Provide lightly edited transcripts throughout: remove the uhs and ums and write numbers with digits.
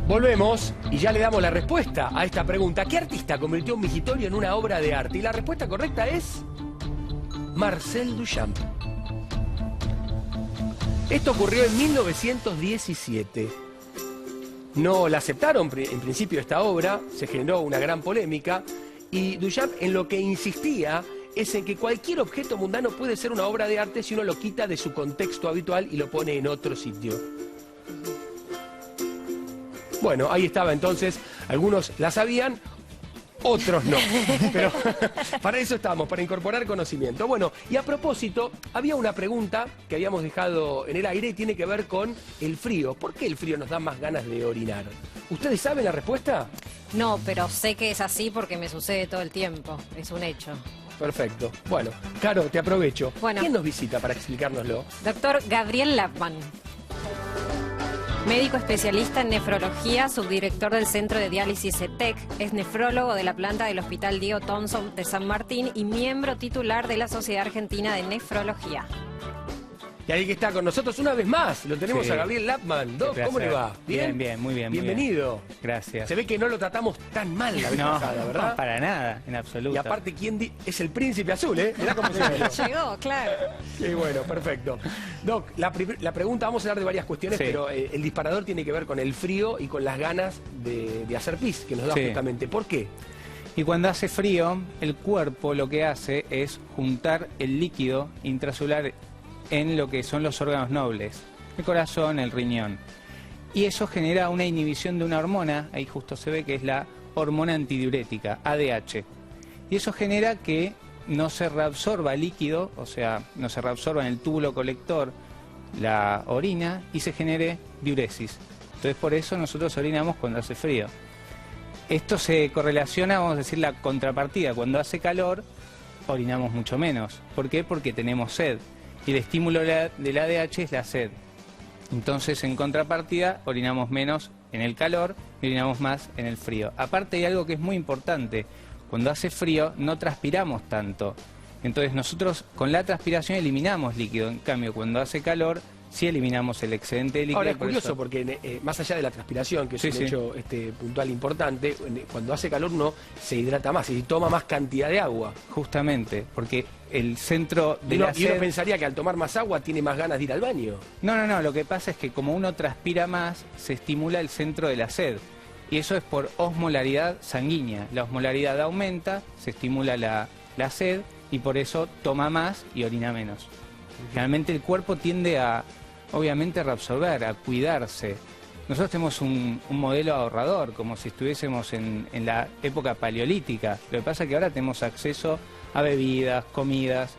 Volvemos y ya le damos la respuesta a esta pregunta. ¿Qué artista convirtió un migitorio en una obra de arte? Y la respuesta correcta es Marcel Duchamp. Esto ocurrió en 1917. No la aceptaron en principio esta obra, se generó una gran polémica y Duchamp en lo que insistía es en que cualquier objeto mundano puede ser una obra de arte si uno lo quita de su contexto habitual y lo pone en otro sitio. Bueno, ahí estaba entonces, algunos la sabían, otros no, pero para eso estamos, para incorporar conocimiento. Bueno, y a propósito, había una pregunta que habíamos dejado en el aire y tiene que ver con el frío. ¿Por qué el frío nos da más ganas de orinar? ¿Ustedes saben la respuesta? No, pero sé que es así porque me sucede todo el tiempo, es un hecho. Perfecto. Bueno, Caro, te aprovecho. Bueno. ¿Quién nos visita para explicárnoslo? Doctor Gabriel Lappmann, médico especialista en nefrología, subdirector del Centro de Diálisis ETEC, es nefrólogo de la planta del Hospital Diego Thompson de San Martín y miembro titular de la Sociedad Argentina de Nefrología. Y ahí que está con nosotros una vez más, lo tenemos Sí. a Gabriel Lappmann. Doc, ¿cómo le va? Bien, bien, muy bien. Bienvenido. Muy bien. Gracias. Se ve que no lo tratamos tan mal la vez No, pasada, ¿verdad? no, para nada, en absoluto. Y aparte, ¿quién es el príncipe azul, eh? Mirá cómo se ve. Llegó, claro. Sí, bueno, perfecto. Doc, la pregunta, vamos a hablar de varias cuestiones, Sí. pero el disparador tiene que ver con el frío y con las ganas de hacer pis, que nos da Sí. justamente. ¿Por qué? Y cuando hace frío, el cuerpo lo que hace es juntar el líquido intracelular en lo que son los órganos nobles, el corazón, el riñón. Y eso genera una inhibición de una hormona, ahí justo se ve que es la hormona antidiurética, ADH. Y eso genera que no se reabsorba líquido, o sea, no se reabsorba en el túbulo colector la orina y se genere diuresis. Entonces por eso nosotros orinamos cuando hace frío. Esto se correlaciona, vamos a decir, la contrapartida. Cuando hace calor, orinamos mucho menos. ¿Por qué? Porque tenemos sed. Y el estímulo del ADH es la sed. Entonces, en contrapartida, orinamos menos en el calor y orinamos más en el frío. Aparte hay algo que es muy importante. Cuando hace frío, no transpiramos tanto. Entonces, nosotros con la transpiración eliminamos líquido. En cambio, cuando hace calor, sí eliminamos el excedente de líquido. Ahora es curioso porque más allá de la transpiración, que es un hecho puntual importante, cuando hace calor uno se hidrata más y toma más cantidad de agua. Justamente, porque el centro de la Y uno sed... pensaría que al tomar más agua tiene más ganas de ir al baño. No, lo que pasa es que como uno transpira más, se estimula el centro de la sed. Y eso es por osmolaridad sanguínea. La osmolaridad aumenta, se estimula la sed y por eso toma más y orina menos. Generalmente el cuerpo tiende a, obviamente, reabsorber, a cuidarse. Nosotros tenemos un modelo ahorrador, como si estuviésemos en la época paleolítica. Lo que pasa es que ahora tenemos acceso a bebidas, comidas,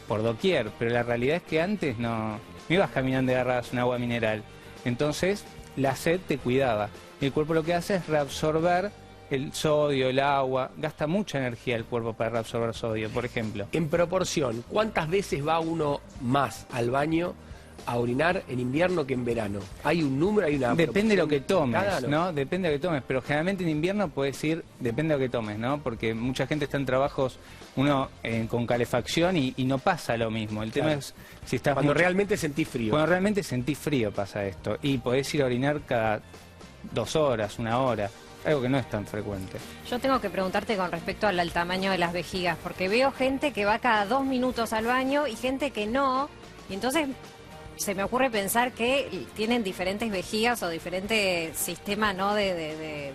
por doquier, pero la realidad es que antes no ibas caminando y agarrabas un agua mineral. Entonces la sed te cuidaba. Y el cuerpo lo que hace es reabsorber el sodio, el agua. Gasta mucha energía el cuerpo para reabsorber sodio, por ejemplo. En proporción, ¿cuántas veces va uno más al baño a orinar en invierno que en verano? ¿Hay un número, hay una Depende de lo que proporción tomes, cada, ¿no? Depende de lo que tomes, pero generalmente en invierno puedes ir, depende de lo que tomes, ¿no? Porque mucha gente está en trabajos, con calefacción y no pasa lo mismo. El tema es si estás... Cuando realmente sentís frío. Cuando realmente sentís frío pasa esto. Y podés ir a orinar cada 2 horas, 1 hora. Algo que no es tan frecuente. Yo tengo que preguntarte con respecto al tamaño de las vejigas, porque veo gente que va cada 2 minutos al baño y gente que no, y entonces se me ocurre pensar que tienen diferentes vejigas o diferente sistema, ¿no?, de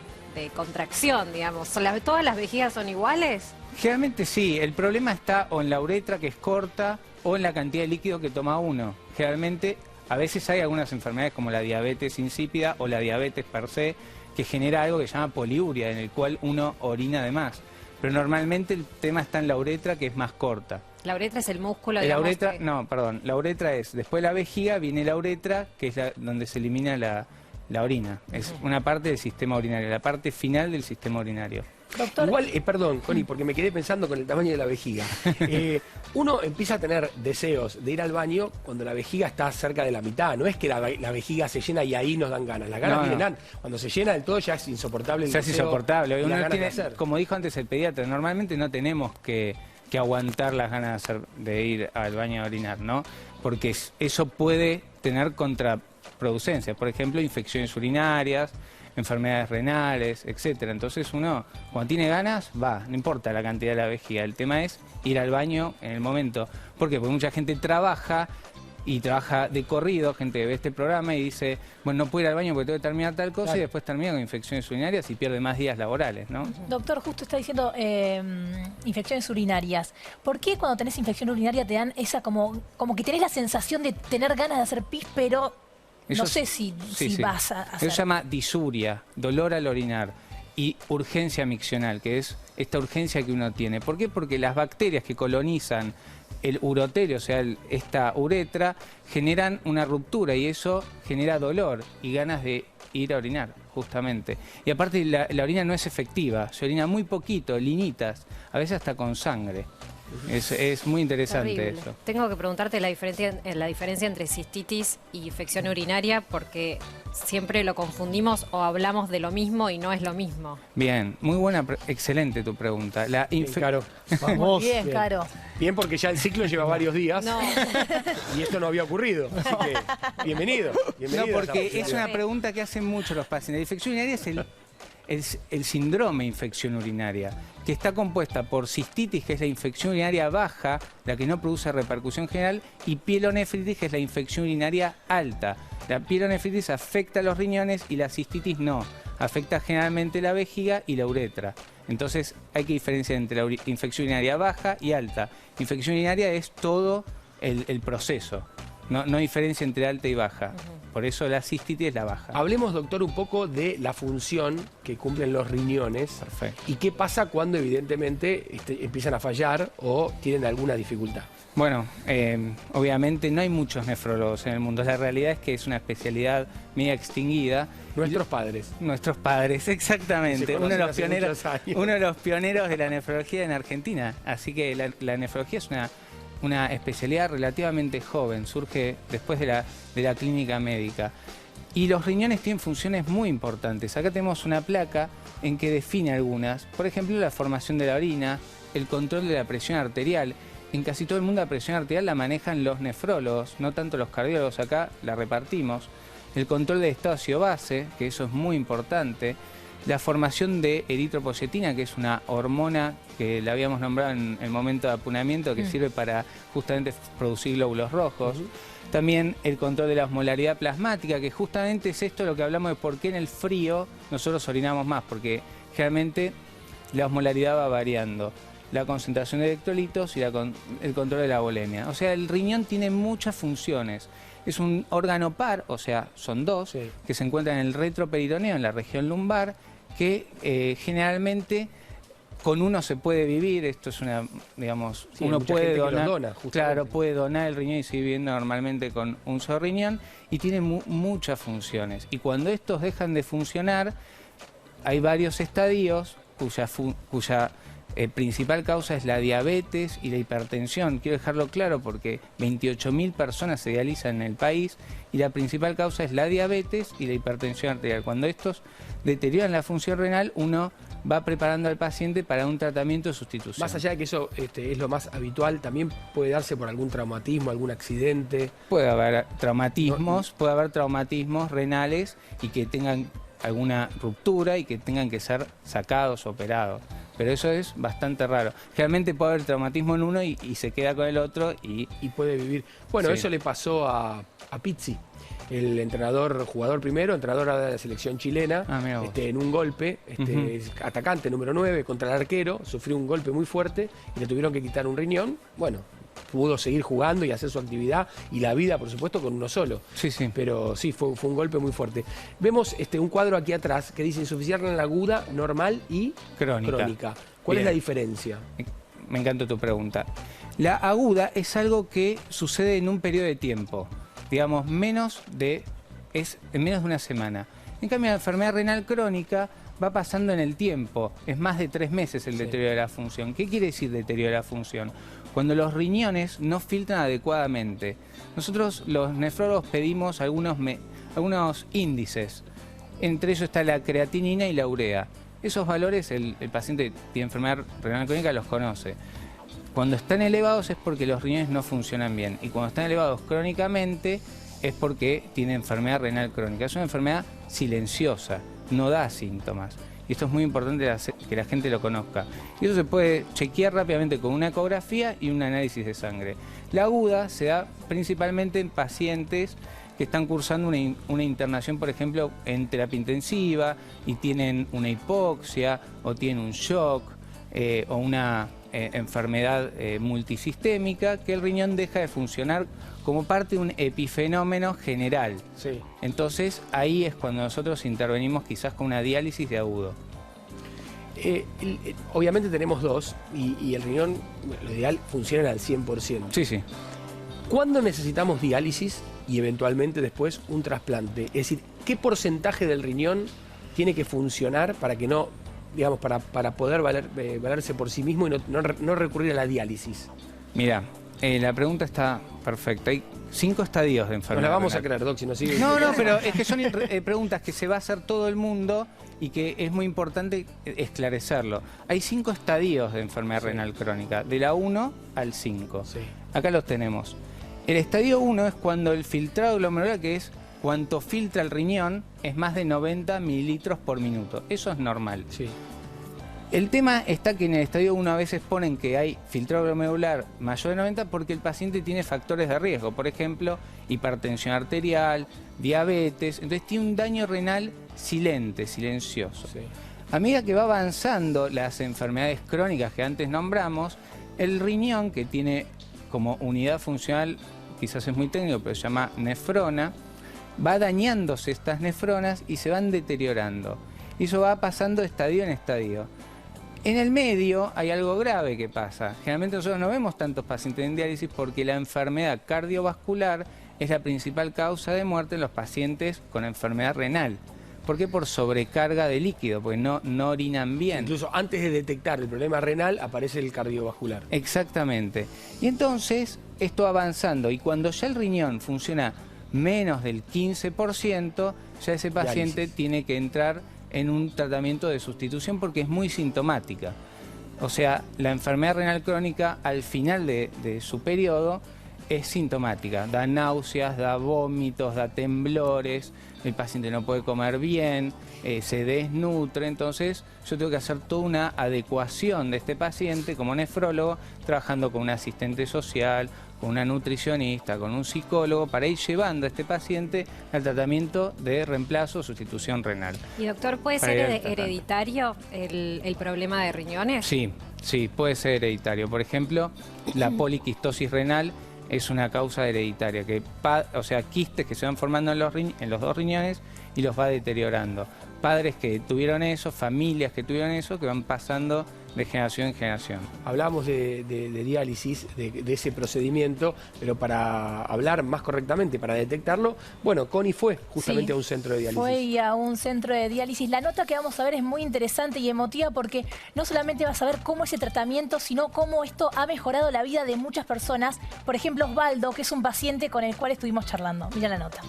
contracción, digamos. ¿Todas las vejigas son iguales? Generalmente sí, el problema está o en la uretra, que es corta, o en la cantidad de líquido que toma uno. Generalmente, a veces hay algunas enfermedades como la diabetes insípida o la diabetes per se, que genera algo que se llama poliuria, en el cual uno orina de más. Pero normalmente el tema está en la uretra, que es más corta. La uretra es el músculo, La digamos, uretra, no, perdón, la uretra es, después de la vejiga viene la uretra, que es donde se elimina la orina. Es una parte del sistema urinario, la parte final del sistema urinario. Doctor. Igual, perdón, Connie, porque me quedé pensando con el tamaño de la vejiga. Uno empieza a tener deseos de ir al baño cuando la vejiga está cerca de la mitad. No es que la vejiga se llena y ahí nos dan ganas. Las ganas vienen. Cuando se llena del todo ya es insoportable el Ya es deseo insoportable. y las Uno ganas de tiene, hacer. como dijo antes el pediatra, normalmente no tenemos que aguantar las ganas de ir al baño a orinar, ¿no? Porque eso puede tener contraproducencias, por ejemplo, infecciones urinarias, enfermedades renales, etcétera. Entonces uno, cuando tiene ganas, va, no importa la cantidad de la vejiga. El tema es ir al baño en el momento. ¿Por qué? Porque mucha gente trabaja y trabaja de corrido, gente que ve este programa y dice, bueno, no puedo ir al baño porque tengo que terminar tal cosa, claro, y después termina con infecciones urinarias y pierde más días laborales, ¿no? Doctor, justo está diciendo infecciones urinarias. ¿Por qué cuando tenés infección urinaria te dan esa como que tenés la sensación de tener ganas de hacer pis, pero eso no sé si vas a hacer? Eso se llama disuria, dolor al orinar, y urgencia miccional, que es esta urgencia que uno tiene. ¿Por qué? Porque las bacterias que colonizan el uroterio, o sea, esta uretra, generan una ruptura y eso genera dolor y ganas de ir a orinar, justamente. Y aparte la orina no es efectiva, se orina muy poquito, linitas, a veces hasta con sangre. Es muy interesante. Terrible. Eso. Tengo que preguntarte la diferencia entre cistitis y infección urinaria, porque siempre lo confundimos o hablamos de lo mismo y no es lo mismo. Bien, muy buena, excelente tu pregunta. Bien, Caro. Vamos. Bien, Caro. Bien, porque ya el ciclo lleva varios días y esto no había ocurrido. Así que, bienvenido. No, porque es una pregunta que hacen muchos los pacientes. La infección urinaria es el síndrome de infección urinaria, que está compuesta por cistitis, que es la infección urinaria baja, la que no produce repercusión general, y pielonefritis, que es la infección urinaria alta. La pielonefritis afecta a los riñones y la cistitis no, afecta generalmente la vejiga y la uretra. Entonces hay que diferenciar entre la infección urinaria baja y alta. Infección urinaria es todo el proceso, no diferencia entre alta y baja. Por eso la cistitis es la baja. Hablemos, doctor, un poco de la función que cumplen los riñones. Perfecto. Y qué pasa cuando evidentemente empiezan a fallar o tienen alguna dificultad. Bueno, obviamente no hay muchos nefrólogos en el mundo. La realidad es que es una especialidad media extinguida. Nuestros padres. Nuestros padres, exactamente. Uno de los pioneros de la nefrología en Argentina. Así que la nefrología es una especialidad relativamente joven, surge después de la clínica médica. Y los riñones tienen funciones muy importantes. Acá tenemos una placa en que define algunas. Por ejemplo, la formación de la orina, el control de la presión arterial. En casi todo el mundo la presión arterial la manejan los nefrólogos, no tanto los cardiólogos. Acá la repartimos. El control de estado ácido-base, que eso es muy importante. La formación de eritropoyetina, que es una hormona que la habíamos nombrado en el momento de apunamiento, que sirve para justamente producir glóbulos rojos. También el control de la osmolaridad plasmática, que justamente es esto lo que hablamos de por qué en el frío nosotros orinamos más, porque generalmente la osmolaridad va variando. La concentración de electrolitos y el control de la volemia. O sea, el riñón tiene muchas funciones. Es un órgano par, o sea, son dos, que se encuentran en el retroperitoneo, en la región lumbar, que generalmente con uno se puede vivir. Esto es digamos, uno puede donar, claro, puede donar el riñón y seguir viviendo normalmente con un solo riñón, y tiene muchas funciones. Y cuando estos dejan de funcionar, hay varios estadios cuya principal causa es la diabetes y la hipertensión. Quiero dejarlo claro porque 28.000 personas se dializan en el país y la principal causa es la diabetes y la hipertensión arterial. Cuando estos deterioran la función renal, uno va preparando al paciente para un tratamiento de sustitución. Más allá de que eso es lo más habitual, también puede darse por algún traumatismo, algún accidente. Puede haber traumatismos renales y que tengan alguna ruptura y que tengan que ser sacados, operados. Pero eso es bastante raro. Generalmente puede haber traumatismo en uno y se queda con el otro y puede vivir. Bueno, sí. Eso le pasó a Pizzi, el jugador primero, entrenador de la selección chilena, en un golpe, atacante número 9 contra el arquero, sufrió un golpe muy fuerte y le tuvieron que quitar un riñón. Bueno, pudo seguir jugando y hacer su actividad y la vida, por supuesto, con uno solo. Sí. Pero sí, fue un golpe muy fuerte. Vemos un cuadro aquí atrás que dice insuficiencia renal aguda, normal y crónica. ¿Cuál es la diferencia? Me encanta tu pregunta. La aguda es algo que sucede en un periodo de tiempo, digamos, en menos de una semana. En cambio, la enfermedad renal crónica va pasando en el tiempo, es más de 3 meses el deterioro de la función. ¿Qué quiere decir deterioro de la función? Cuando los riñones no filtran adecuadamente. Nosotros los nefrólogos pedimos algunos índices, entre ellos está la creatinina y la urea. Esos valores el paciente que tiene enfermedad renal crónica los conoce. Cuando están elevados es porque los riñones no funcionan bien, y cuando están elevados crónicamente es porque tiene enfermedad renal crónica. Es una enfermedad silenciosa, no da síntomas. Y esto es muy importante que la gente lo conozca. Y eso se puede chequear rápidamente con una ecografía y un análisis de sangre. La aguda se da principalmente en pacientes que están cursando una internación, por ejemplo, en terapia intensiva y tienen una hipoxia o tienen un shock o una enfermedad multisistémica, que el riñón deja de funcionar como parte de un epifenómeno general. Sí. Entonces ahí es cuando nosotros intervenimos quizás con una diálisis de agudo. Obviamente tenemos dos y el riñón, lo ideal, funciona al 100%. Sí, sí. ¿Cuándo necesitamos diálisis y eventualmente después un trasplante? Es decir, ¿qué porcentaje del riñón tiene que funcionar para que no, digamos, para poder valerse por sí mismo y no recurrir a la diálisis? Mira, la pregunta está perfecta. Hay 5 estadios de enfermedad. Nos la vamos renal. a creer, Doc, si nos sigue. No, pero es que son preguntas que se va a hacer todo el mundo y que es muy importante esclarecerlo. Hay 5 estadios de enfermedad renal crónica, de la 1 al 5. Sí. Acá los tenemos. El estadio 1 es cuando el filtrado glomerular, que es cuánto filtra el riñón, es más de 90 mililitros por minuto. Eso es normal. Sí. El tema está que en el estadio 1 a veces ponen que hay filtrado glomerular mayor de 90 porque el paciente tiene factores de riesgo, por ejemplo, hipertensión arterial, diabetes, entonces tiene un daño renal silente, silencioso. Sí. A medida que va avanzando las enfermedades crónicas que antes nombramos, el riñón, que tiene como unidad funcional, quizás es muy técnico, pero se llama nefrona, va dañándose estas nefronas y se van deteriorando. Y eso va pasando de estadio en estadio. En el medio hay algo grave que pasa. Generalmente nosotros no vemos tantos pacientes en diálisis porque la enfermedad cardiovascular es la principal causa de muerte en los pacientes con enfermedad renal. ¿Por qué? Por sobrecarga de líquido, porque no orinan bien. Incluso antes de detectar el problema renal aparece el cardiovascular. Exactamente. Y entonces esto va avanzando y cuando ya el riñón funciona menos del 15%, ya ese paciente Diálisis. tiene que entrar en un tratamiento de sustitución porque es muy sintomática. O sea, la enfermedad renal crónica al final de su periodo es sintomática. Da náuseas, da vómitos, da temblores, el paciente no puede comer bien, se desnutre. Entonces yo tengo que hacer toda una adecuación de este paciente como nefrólogo, trabajando con un asistente social, con una nutricionista, con un psicólogo, para ir llevando a este paciente al tratamiento de reemplazo o sustitución renal. Y doctor, ¿puede Para ser ir al tratamiento. hereditario el problema de riñones? Sí, sí, puede ser hereditario. Por ejemplo, la poliquistosis renal es una causa hereditaria, o sea, quistes que se van formando en los dos riñones y los va deteriorando. Padres que tuvieron eso, familias que tuvieron eso, que van pasando de generación en generación. Hablamos de diálisis, de ese procedimiento, pero para hablar más correctamente, para detectarlo, bueno, Connie fue justamente Sí, a un centro de diálisis. Fue a un centro de diálisis. La nota que vamos a ver es muy interesante y emotiva porque no solamente vas a ver cómo es el tratamiento, sino cómo esto ha mejorado la vida de muchas personas. Por ejemplo, Osvaldo, que es un paciente con el cual estuvimos charlando. Mira la nota.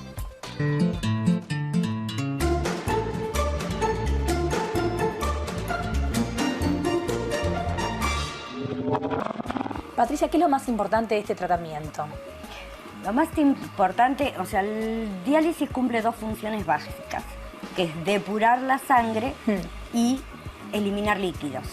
Patricia, ¿qué es lo más importante de este tratamiento? Lo más importante, o sea, el diálisis cumple 2 funciones básicas, que es depurar la sangre y eliminar líquidos.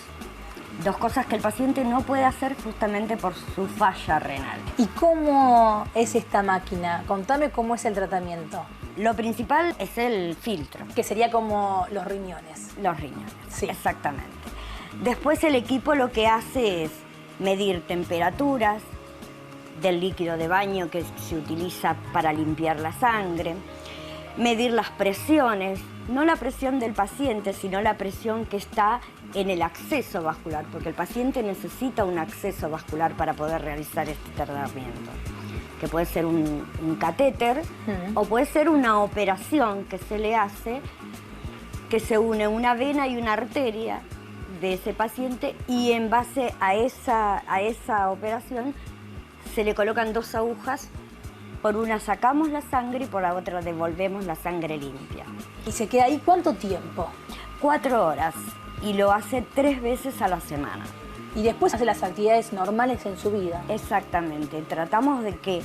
2 cosas que el paciente no puede hacer justamente por su falla renal. ¿Y cómo es esta máquina? Contame cómo es el tratamiento. Lo principal es el filtro, Que sería como los riñones. los riñones. Sí. Exactamente. Después el equipo lo que hace es medir temperaturas del líquido de baño que se utiliza para limpiar la sangre, medir las presiones, no la presión del paciente, sino la presión que está en el acceso vascular, porque el paciente necesita un acceso vascular para poder realizar este tratamiento, que puede ser un catéter o puede ser una operación que se le hace, que se une una vena y una arteria de ese paciente y en base a esa operación se le colocan 2 agujas, por una sacamos la sangre y por la otra devolvemos la sangre limpia. ¿Y se queda ahí cuánto tiempo? 4 horas y lo hace 3 veces a la semana. Y después hace las actividades normales en su vida. Exactamente, tratamos de que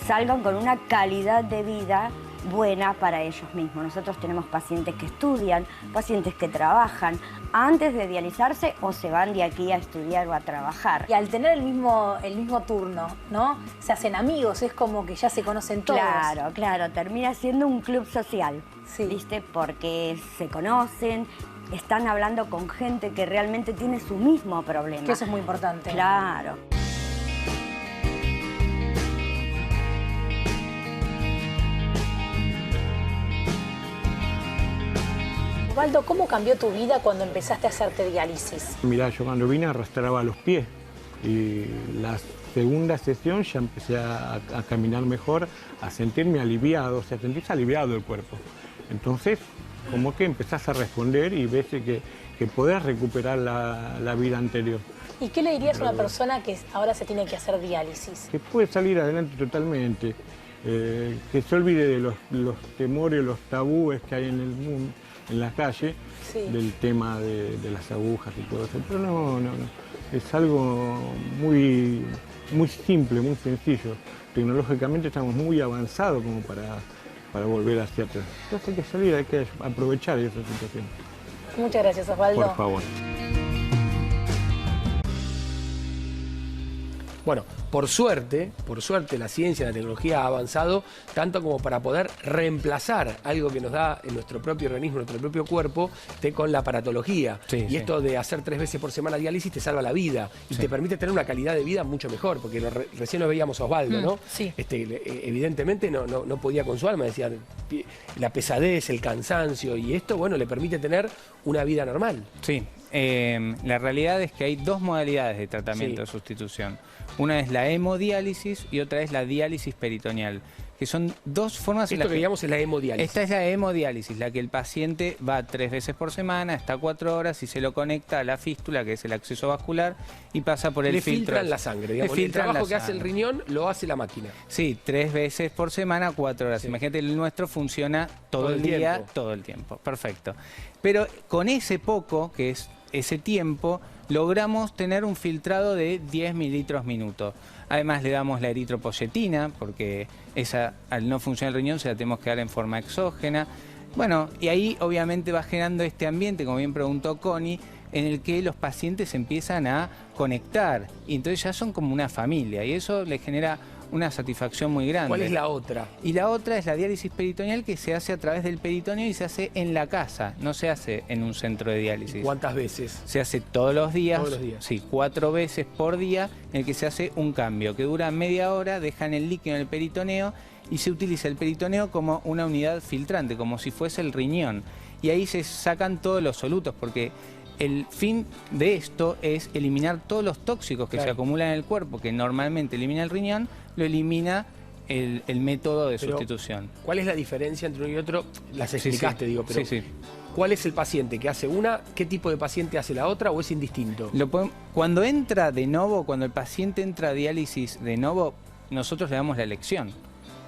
salgan con una calidad de vida buena para ellos mismos. Nosotros tenemos pacientes que estudian, pacientes que trabajan antes de dializarse o se van de aquí a estudiar o a trabajar. Y al tener el mismo turno, ¿no? Se hacen amigos, es como que ya se conocen todos. Claro, claro, termina siendo un club social, Sí. ¿viste? Porque se conocen, están hablando con gente que realmente tiene su mismo problema. Que eso es muy importante. Claro. Osvaldo, ¿cómo cambió tu vida cuando empezaste a hacerte diálisis? Mirá, yo cuando vine arrastraba los pies y la segunda sesión ya empecé a caminar mejor, a sentirme aliviado, o sea, sentís aliviado el cuerpo. Entonces, como que empezás a responder y ves que podés recuperar la vida anterior. ¿Y qué le dirías a una persona que ahora se tiene que hacer diálisis? Que puede salir adelante totalmente, que se olvide de los temores, los tabúes que hay en el mundo, en la calle, Sí. del tema de las agujas y todo eso. Pero no, es algo muy simple, muy sencillo. Tecnológicamente estamos muy avanzados como para volver hacia atrás. Entonces hay que salir, hay que aprovechar esa situación. Muchas gracias, Osvaldo. Por favor. Bueno, por suerte la ciencia, la tecnología ha avanzado tanto como para poder reemplazar algo que nos da en nuestro propio organismo, nuestro propio cuerpo, con la aparatología. Sí, y sí. esto de hacer 3 veces por semana diálisis te salva la vida y Sí. te permite tener una calidad de vida mucho mejor, porque recién lo veíamos a Osvaldo, ¿no? sí. Evidentemente no podía con su alma, decía la pesadez, el cansancio, y esto, bueno, le permite tener una vida normal. Sí, la realidad es que hay dos modalidades de tratamiento de sustitución. Una es la hemodiálisis y otra es la diálisis peritoneal, que son dos formas en Esto las que digamos es la hemodiálisis. Esta es la hemodiálisis, la que el paciente va 3 veces por semana, está 4 horas y se lo conecta a la fístula, que es el acceso vascular, y pasa por el Le filtro. filtran la sangre, Le digamos. El filtran trabajo la que hace el sangre. riñón lo hace la máquina. Sí, 3 veces por semana, 4 horas. Sí. Imagínate, el nuestro funciona todo Todo el el día, tiempo. todo el tiempo. Perfecto. Pero con ese poco, que es ese tiempo, logramos tener un filtrado de 10 mililitros minuto. Además le damos la eritropoyetina, porque esa, al no funcionar el riñón, se la tenemos que dar en forma exógena. Bueno, y ahí obviamente va generando este ambiente, como bien preguntó Connie, en el que los pacientes empiezan a conectar. Y entonces ya son como una familia, y eso les genera una satisfacción muy grande. ¿Cuál es la otra? Y la otra es la diálisis peritoneal, que se hace a través del peritoneo y se hace en la casa, no se hace en un centro de diálisis. ¿Cuántas veces? Se hace todos los días, Todos los días. sí, 4 veces por día, en el que se hace un cambio, que dura media hora, dejan el líquido en el peritoneo y se utiliza el peritoneo como una unidad filtrante, como si fuese el riñón. Y ahí se sacan todos los solutos, porque el fin de esto es eliminar todos los tóxicos que Claro. se acumulan en el cuerpo, que normalmente elimina el riñón, lo elimina el método de Pero, sustitución. ¿cuál es la diferencia entre uno y otro? Las Sí, explicaste, sí. digo, pero Sí, sí. ¿cuál es el paciente que hace una? ¿Qué tipo de paciente hace la otra o es indistinto? Cuando entra de nuevo, cuando el paciente entra a diálisis de nuevo, nosotros le damos la elección.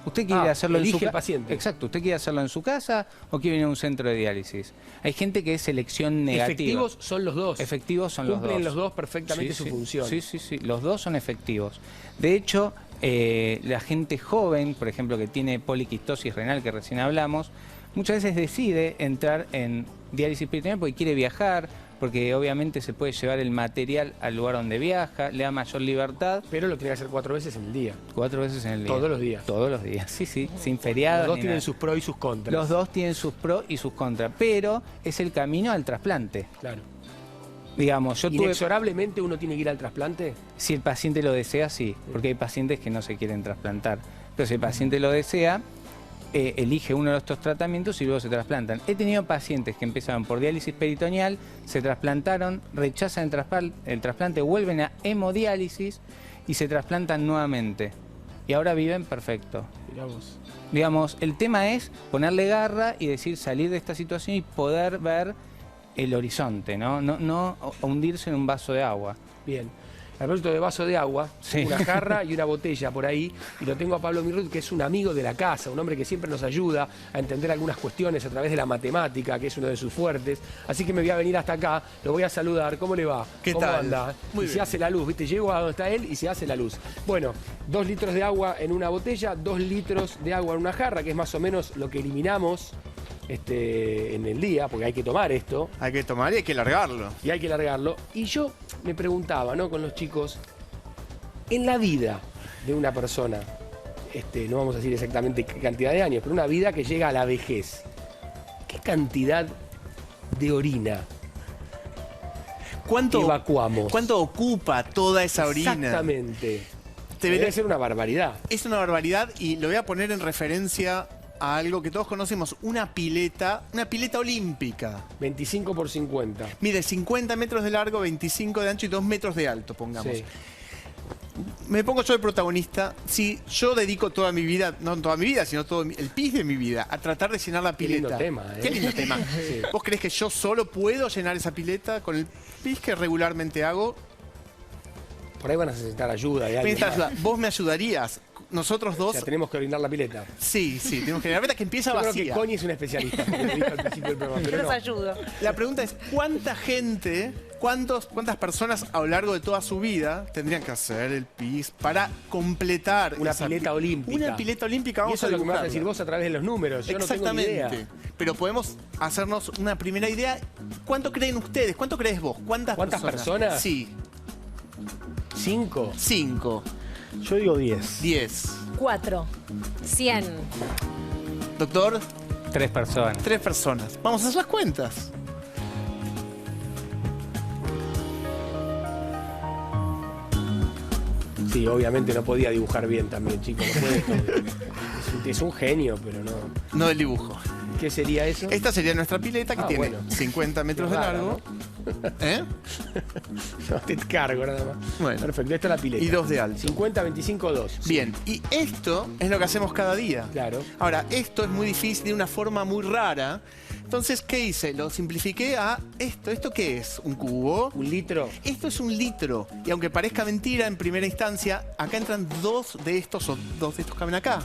¿Usted quiere hacerlo en su elige el casa? paciente. Exacto. ¿Usted quiere hacerlo en su casa o quiere venir a un centro de diálisis? Hay gente que es selección negativa. Efectivos son los dos. Efectivos son los dos. Cumplen los dos perfectamente Sí, su sí. función. Sí, sí, sí. Los dos son efectivos. De hecho, la gente joven, por ejemplo, que tiene poliquistosis renal, que recién hablamos, muchas veces decide entrar en diálisis peritoneal porque quiere viajar, porque obviamente se puede llevar el material al lugar donde viaja, le da mayor libertad. Pero lo tiene que hacer 4 veces en el día. 4 veces en el día. Todos los días. Todos los días, sí, sí, sin feriados. Los dos ni tienen nada. sus pros y sus contras. Los dos tienen sus pros y sus contras, pero es el camino al trasplante. Claro. Digamos, yo tuve, ¿Inexorablemente uno tiene que ir al trasplante? si el paciente lo desea, sí, porque hay pacientes que no se quieren trasplantar. Pero si el paciente lo desea, elige uno de estos tratamientos y luego se trasplantan. He tenido pacientes que empezaron por diálisis peritoneal, se trasplantaron, rechazan el trasplante, vuelven a hemodiálisis y se trasplantan nuevamente. Y ahora viven perfecto. Mirá vos. Digamos, el tema es ponerle garra y decir salir de esta situación y poder ver el horizonte, ¿no? No hundirse en un vaso de agua. Bien. A propósito de vaso de agua, Sí. una jarra y una botella por ahí, y lo tengo a Pablo Mirrut, que es un amigo de la casa, un hombre que siempre nos ayuda a entender algunas cuestiones a través de la matemática, que es uno de sus fuertes. Así que me voy a venir hasta acá, lo voy a saludar. ¿Cómo le va? ¿Qué ¿Cómo tal? anda? Muy y bien. se hace la luz, ¿viste? Llego a donde está él y se hace la luz. Bueno, 2 litros de agua en una botella, 2 litros de agua en una jarra, que es más o menos lo que eliminamos en el día, porque hay que tomar esto. Hay que tomar y hay que largarlo. Y hay que largarlo. Y yo me preguntaba, ¿no? Con los chicos, en la vida de una persona, no vamos a decir exactamente qué cantidad de años, pero una vida que llega a la vejez, ¿qué cantidad de orina evacuamos? ¿Cuánto ocupa toda esa orina? Exactamente. Te Debe veré- ser una barbaridad. Es una barbaridad y lo voy a poner en referencia a algo que todos conocemos, una pileta olímpica. 25 por 50. Mide 50 metros de largo, 25 de ancho y 2 metros de alto, pongamos. Sí. Me pongo yo el protagonista. Si yo dedico toda mi vida, no toda mi vida, sino todo el pis de mi vida, a tratar de llenar la Qué pileta. lindo tema, ¿eh? Qué lindo tema. Sí. ¿Vos creés que yo solo puedo llenar esa pileta con el pis que regularmente hago? Por ahí van a necesitar ayuda de alguien. Necesitas más. ayuda. Vos me ayudarías. Nosotros O dos. sea, tenemos que orinar la pileta. Sí, tenemos que llenar la pileta que empieza Yo creo que vacía. Connie es una especialista, porque lo dijo al principio del programa, pero no. ayudo. La pregunta es, ¿cuánta gente, cuántas personas a lo largo de toda su vida tendrían que hacer el pis para completar Una esa pileta olímpica? Una pileta olímpica, Y vamos eso a es lo que me vas a dibujarla. decir vos a través de los números. Yo no tengo ni idea. Exactamente. Pero podemos hacernos una primera idea. ¿Cuánto creen ustedes? ¿Cuánto crees vos? ¿Cuántas personas? Sí, 5. 5, Yo digo 10. 10. 4. 100. Doctor, 3 personas. 3 personas. Vamos a hacer las cuentas. Sí, obviamente no podía dibujar bien también, chicos. No puede. Es un genio, pero no. No el dibujo. ¿Qué sería eso? Esta sería nuestra pileta que Ah, tiene bueno. 50 metros Qué de raro, largo. ¿Eh? No, te cargo nada más. Bueno. Perfecto, esta es la pileta. Y 2 de alto. 50, 25, 2. Bien, y esto es lo que hacemos cada día. Claro. Ahora, esto es muy difícil, de una forma muy rara. Entonces, ¿qué hice? Lo simplifiqué a esto. ¿Esto qué es? ¿Un cubo? ¿Un litro? Esto es un litro. Y aunque parezca mentira en primera instancia, acá entran 2 de estos, o 2 de estos caben acá.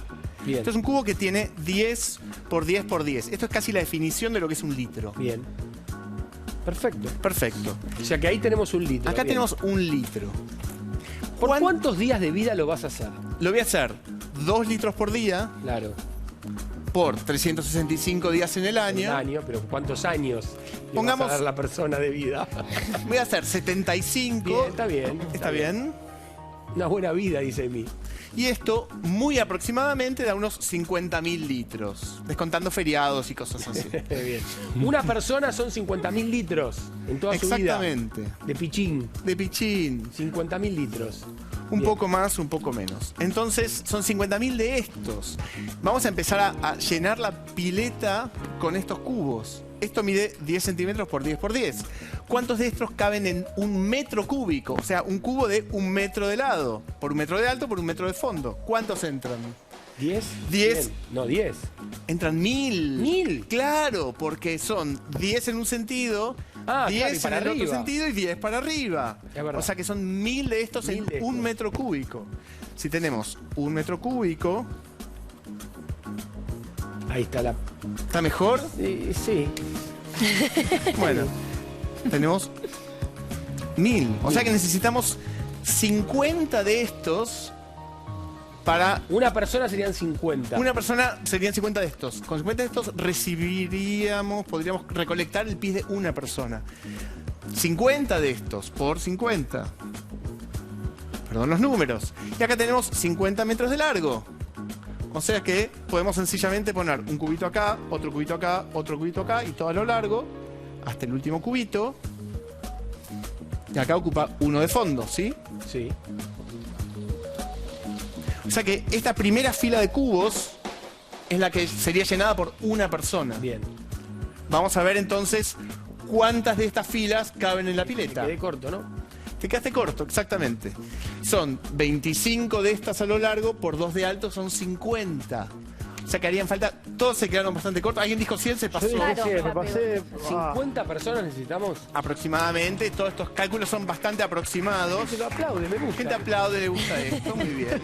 Bien. Esto es un cubo que tiene 10 por 10 por 10. Esto es casi la definición de lo que es un litro. Bien. Perfecto. Perfecto. O sea que ahí tenemos un litro. Acá bien. tenemos un litro. ¿Por ¿Cuán- cuántos días de vida lo vas a hacer? Lo voy a hacer 2 litros por día Claro. por 365 días en el Un año. año, pero ¿cuántos años le Pongamos- vas a dar la persona de vida? Voy a hacer 75. Bien, está bien. ¿Está bien? Una buena vida, dice mí. Y esto, muy aproximadamente, da unos 50.000 litros. Descontando feriados y cosas así. Bien. Una persona son 50.000 litros en toda su vida. Exactamente. De pichín. De pichín. 50.000 litros. Un Bien. poco más, un poco menos. Entonces, son 50.000 de estos. Vamos a empezar a llenar la pileta con estos cubos. Esto mide 10 centímetros por 10 por 10. ¿Cuántos de estos caben en 1 metro cúbico? O sea, un cubo de 1 metro de lado, por 1 metro de alto, por 1 metro de fondo. ¿Cuántos entran? ¿10? 10. Bien. No, 10. Entran 1000. 1000. Claro, porque son 10 en un sentido, Ah, 10 claro, y para en el arriba. otro sentido y 10 para arriba. Es verdad. O sea que son 1000 de estos 1000 en de 1 estos. metro cúbico. Si tenemos 1 metro cúbico, Ahí está la... ¿está mejor? sí. Bueno, tenemos 1000. O sea que necesitamos 50 de estos para... Una persona serían 50. Una persona serían 50 de estos. Con 50 de estos podríamos recolectar el pis de una persona. 50 de estos por 50. Perdón los números. Y acá tenemos 50 metros de largo. O sea que podemos sencillamente poner un cubito acá, otro cubito acá, otro cubito acá y todo a lo largo hasta el último cubito. Y acá ocupa uno de fondo, ¿sí? Sí. O sea que esta primera fila de cubos es la que sería llenada por una persona. Bien. Vamos a ver entonces cuántas de estas filas caben en la pileta. Quedé corto, ¿no? Te quedaste corto, exactamente. Son 25 de estas a lo largo por 2 de alto, son 50. O sea que harían falta, todos se quedaron bastante cortos. Alguien dijo 100, se pasó. Sí, Claro, sí, me rápido. pasé. 50 personas necesitamos. Aproximadamente, todos estos cálculos son bastante aproximados. Se lo aplaude, me gusta. Gente aplaude, le gusta esto, muy bien.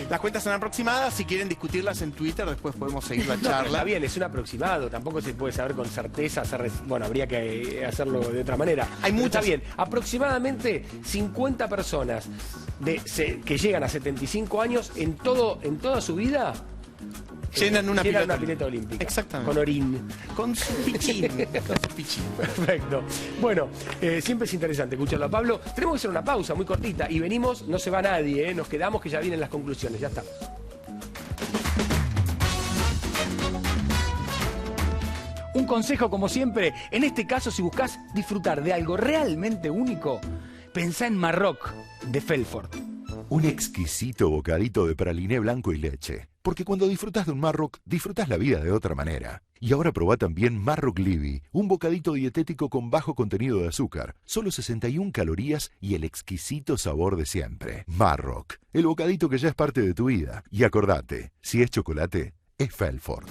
Las cuentas son aproximadas, si quieren discutirlas en Twitter, después podemos seguir la No, pero charla. está bien, es un aproximado, tampoco se puede saber con certeza, bueno, habría que hacerlo de otra manera. Hay Pero muchas- Está bien, aproximadamente 50 personas que llegan a 75 años en toda su vida Llenan una pileta olímpica. Exactamente. Con orín. Con su pichín. Con su pichín. Perfecto. Bueno, siempre es interesante escucharlo a Pablo. Tenemos que hacer una pausa muy cortita y venimos, no se va nadie, nos quedamos que ya vienen las conclusiones, ya estamos. Un consejo como siempre, en este caso si buscas disfrutar de algo realmente único, pensá en Marroc de Felford. Un exquisito bocadito de praliné blanco y leche. Porque cuando disfrutas de un Marroc, disfrutas la vida de otra manera. Y ahora probá también Marroc Libby, un bocadito dietético con bajo contenido de azúcar, solo 61 calorías y el exquisito sabor de siempre. Marroc, el bocadito que ya es parte de tu vida. Y acordate, si es chocolate, es Felford.